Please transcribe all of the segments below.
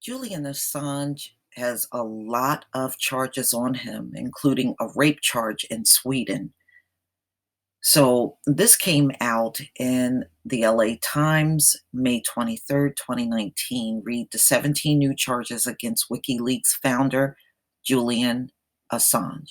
Julian Assange has a lot of charges on him, including a rape charge in Sweden. So this came out in the LA Times, May 23rd, 2019. Read the 17 new charges against WikiLeaks founder Julian Assange.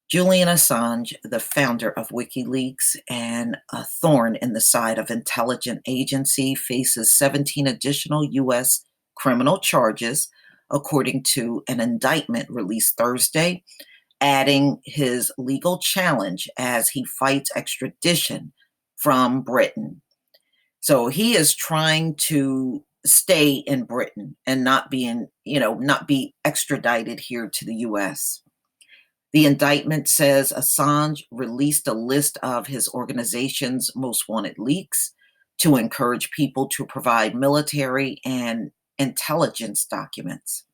Julian Assange, the founder of WikiLeaks and a thorn in the side of intelligence agency, faces 17 additional U.S. criminal charges, according to an indictment released Thursday, adding his legal challenge as he fights extradition from Britain. So he is trying to stay in Britain and not be extradited here to the US. The indictment says Assange released a list of his organization's most wanted leaks to encourage people to provide military and intelligence documents.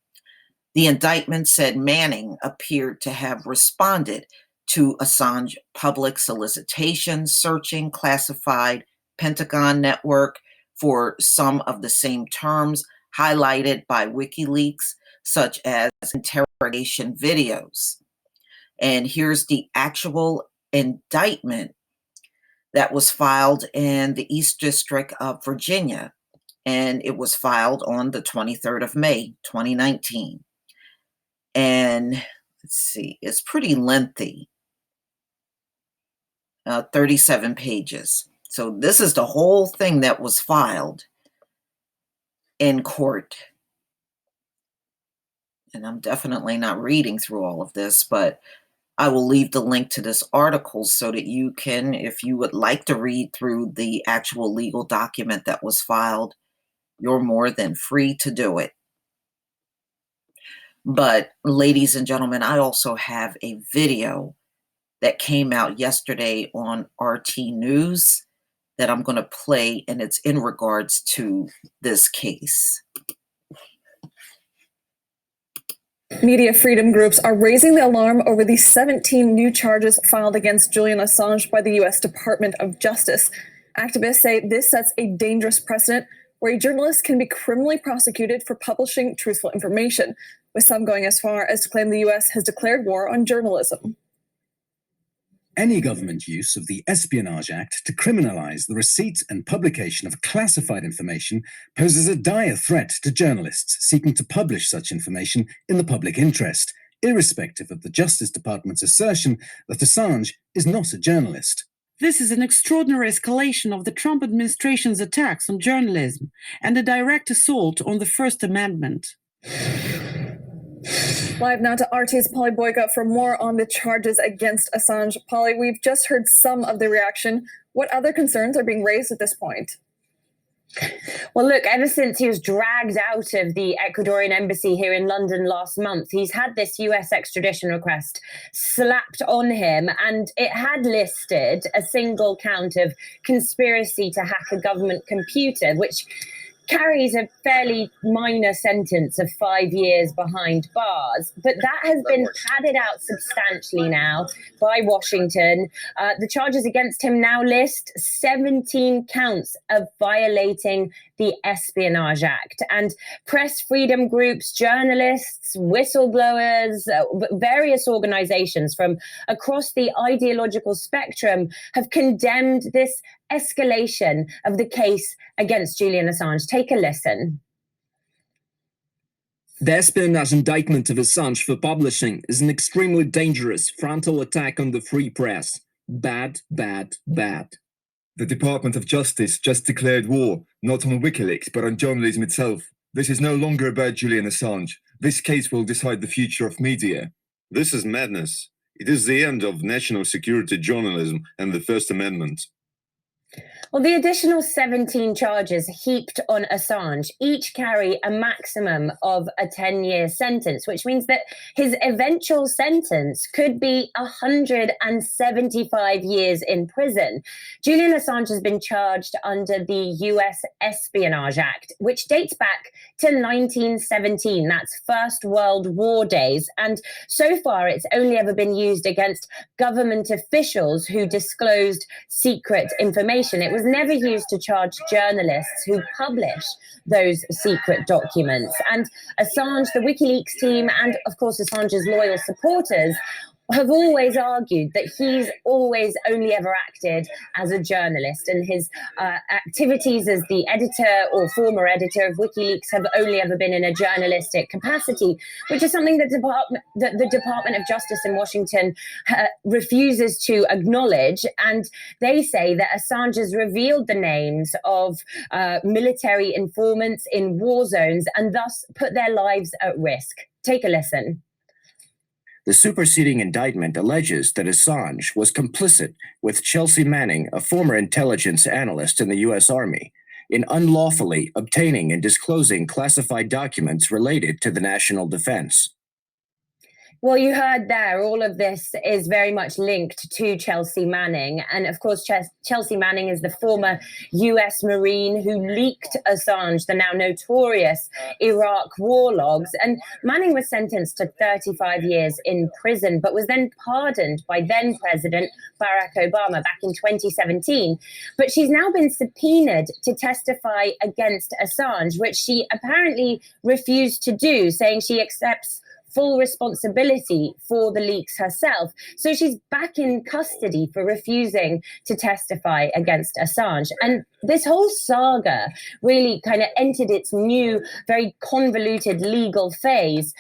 The indictment said Manning appeared to have responded to Assange public solicitations searching classified Pentagon network for some of the same terms highlighted by WikiLeaks, such as interrogation videos. And here's the actual indictment that was filed in the East District of Virginia, and it was filed on the 23rd of May, 2019. And let's see, it's pretty lengthy, 37 pages. So this is the whole thing that was filed in court. And I'm definitely not reading through all of this, but I will leave the link to this article so that you can, if you would like to read through the actual legal document that was filed, you're more than free to do it. But ladies and gentlemen, I also have a video that came out yesterday on RT News that I'm going to play, and it's in regards to this case. Media freedom groups are raising the alarm over the 17 new charges filed against Julian Assange by the U.S. Department of Justice. Activists say this sets a dangerous precedent where a journalist can be criminally prosecuted for publishing truthful information, with some going as far as to claim the U.S. has declared war on journalism. Any government use of the Espionage Act to criminalize the receipt and publication of classified information poses a dire threat to journalists seeking to publish such information in the public interest, irrespective of the Justice Department's assertion that Assange is not a journalist. This is an extraordinary escalation of the Trump administration's attacks on journalism and a direct assault on the First Amendment. Live now to RT's Polly Boyka for more on the charges against Assange. Polly, we've just heard some of the reaction. What other concerns are being raised at this point? Well, look, ever since he was dragged out of the Ecuadorian embassy here in London last month, he's had this US extradition request slapped on him, and it had listed a single count of conspiracy to hack a government computer, which carries a fairly minor sentence of 5 years behind bars. But that has been padded out substantially now by Washington. The charges against him now list 17 counts of violating the Espionage Act. And press freedom groups, journalists, whistleblowers, various organizations from across the ideological spectrum have condemned this escalation of the case against Julian Assange. Take a listen. The espionage indictment of Assange for publishing is an extremely dangerous frontal attack on the free press. Bad, bad, bad. The Department of Justice just declared war, not on WikiLeaks, but on journalism itself. This is no longer about Julian Assange. This case will decide the future of media. This is madness. It is the end of national security journalism and the First Amendment. Well, the additional 17 charges heaped on Assange each carry a maximum of a 10-year sentence, which means that his eventual sentence could be 175 years in prison. Julian Assange has been charged under the US Espionage Act, which dates back to 1917. That's First World War days. And so far, it's only ever been used against government officials who disclosed secret information. information. It was never used to charge journalists who publish those secret documents. And Assange, the WikiLeaks team, and of course Assange's loyal supporters have always argued that he's always only ever acted as a journalist, and his activities as the editor or former editor of WikiLeaks have only ever been in a journalistic capacity, which is something that the Department of Justice in Washington refuses to acknowledge. And they say that Assange has revealed the names of military informants in war zones and thus put their lives at risk. Take a listen. The superseding indictment alleges that Assange was complicit with Chelsea Manning, a former intelligence analyst in the U.S. Army, in unlawfully obtaining and disclosing classified documents related to the national defense. Well, you heard there, all of this is very much linked to Chelsea Manning. And of course, Chelsea Manning is the former US Marine who leaked Assange, the now notorious Iraq war logs. And Manning was sentenced to 35 years in prison, but was then pardoned by then President Barack Obama back in 2017. But she's now been subpoenaed to testify against Assange, which she apparently refused to do, saying she accepts full responsibility for the leaks herself. So she's back in custody for refusing to testify against Assange. And this whole saga really kind of entered its new, very convoluted legal phase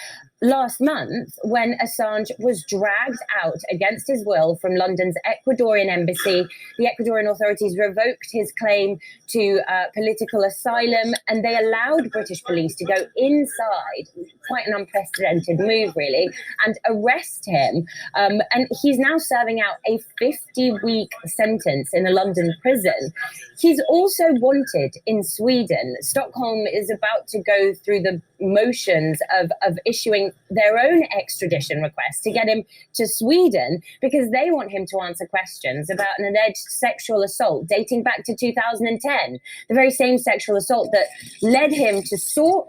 last month when Assange was dragged out against his will from London's Ecuadorian embassy. The Ecuadorian authorities revoked his claim to political asylum, and they allowed British police to go inside, quite an unprecedented move really, and arrest him. And he's now serving out a 50-week sentence in a London prison. He's also wanted in Sweden. Stockholm is about to go through the motions of issuing their own extradition request to get him to Sweden because they want him to answer questions about an alleged sexual assault dating back to 2010, the very same sexual assault that led him to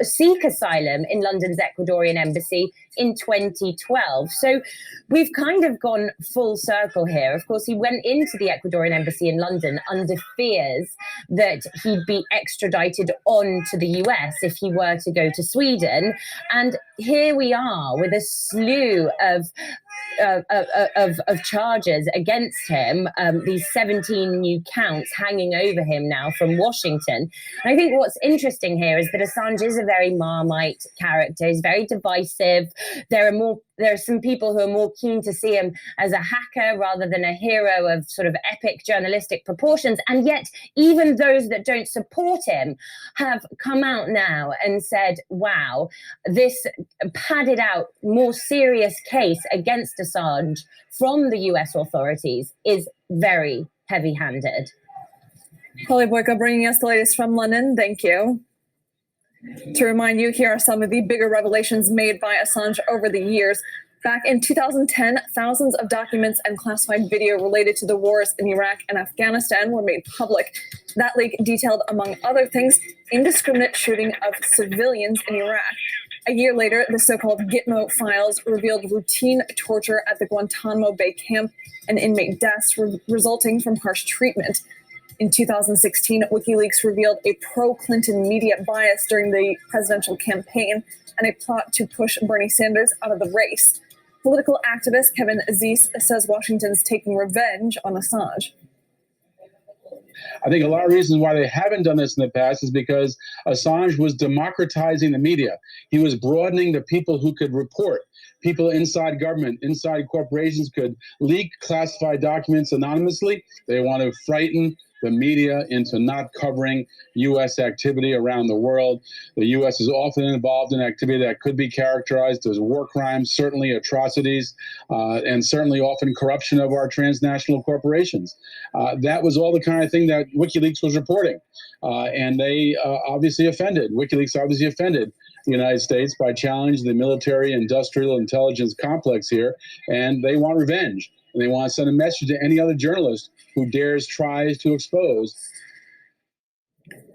seek asylum in London's Ecuadorian embassy in 2012. So we've kind of gone full circle here. Of course, he went into the Ecuadorian embassy in London under fears that he'd be extradited on to the US if he were to go to Sweden. And here we are with a slew of charges against him, these 17 new counts hanging over him now from Washington. And I think what's interesting here is that Assange is a very Marmite character. He's very divisive. There are some people who are more keen to see him as a hacker rather than a hero of sort of epic journalistic proportions. And yet, even those that don't support him have come out now and said, wow, this padded out, more serious case against Assange from the US authorities is very heavy-handed. Holly Boyko bringing us the latest from London. Thank you. To remind you, here are some of the bigger revelations made by Assange over the years. Back in 2010, thousands of documents and classified video related to the wars in Iraq and Afghanistan were made public. That leak detailed, among other things, indiscriminate shooting of civilians in Iraq. A year later, the so-called Gitmo files revealed routine torture at the Guantanamo Bay camp and inmate deaths resulting from harsh treatment. In 2016, WikiLeaks revealed a pro-Clinton media bias during the presidential campaign and a plot to push Bernie Sanders out of the race. Political activist Kevin Aziz says Washington's taking revenge on Assange. I think a lot of reasons why they haven't done this in the past is because Assange was democratizing the media. He was broadening the people who could report. People inside government, inside corporations could leak classified documents anonymously. They want to frighten the media into not covering U.S. activity around the world. The U.S. is often involved in activity that could be characterized as war crimes, certainly atrocities, and certainly often corruption of our transnational corporations. That was all the kind of thing that WikiLeaks was reporting. And they obviously offended. WikiLeaks obviously offended the United States by challenging the military industrial intelligence complex here, and they want revenge. And they want to send a message to any other journalist who tries to expose.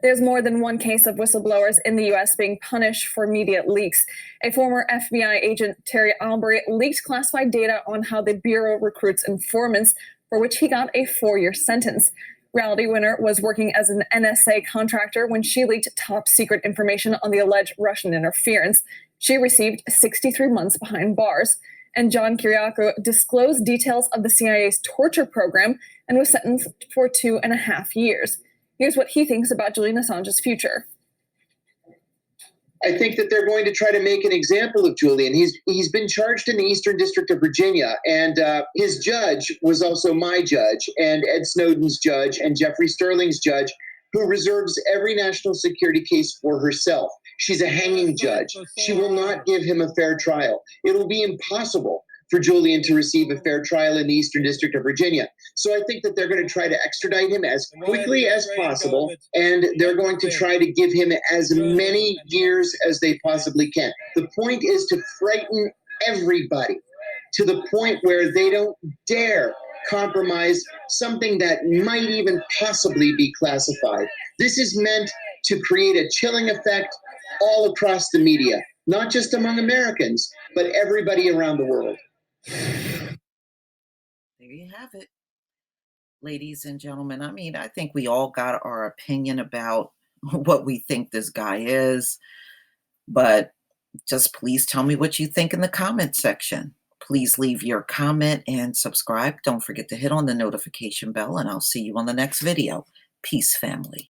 There's more than one case of whistleblowers in the U.S. being punished for media leaks. A former FBI agent, Terry Albury, leaked classified data on how the Bureau recruits informants, for which he got a 4-year sentence. Reality Winner was working as an NSA contractor when she leaked top secret information on the alleged Russian interference. She received 63 months behind bars. And John Kiriakou disclosed details of the CIA's torture program and was sentenced for 2.5 years. Here's what he thinks about Julian Assange's future. I think that they're going to try to make an example of Julian. He's been charged in the Eastern District of Virginia, and his judge was also my judge, and Ed Snowden's judge, and Jeffrey Sterling's judge, who reserves every national security case for herself. She's a hanging judge. She will not give him a fair trial. It'll be impossible for Julian to receive a fair trial in the Eastern District of Virginia. So I think that they're going to try to extradite him as quickly as possible, and they're going to try to give him as many years as they possibly can. The point is to frighten everybody to the point where they don't dare compromise something that might even possibly be classified. This is meant to create a chilling effect all across the media, not just among Americans, but everybody around the world. There you have it, ladies and gentlemen. I mean, I think we all got our opinion about what we think this guy is, but just please tell me what you think in the comment section. Please leave your comment and subscribe. Don't forget to hit on the notification bell, and I'll see you on the next video. Peace, family.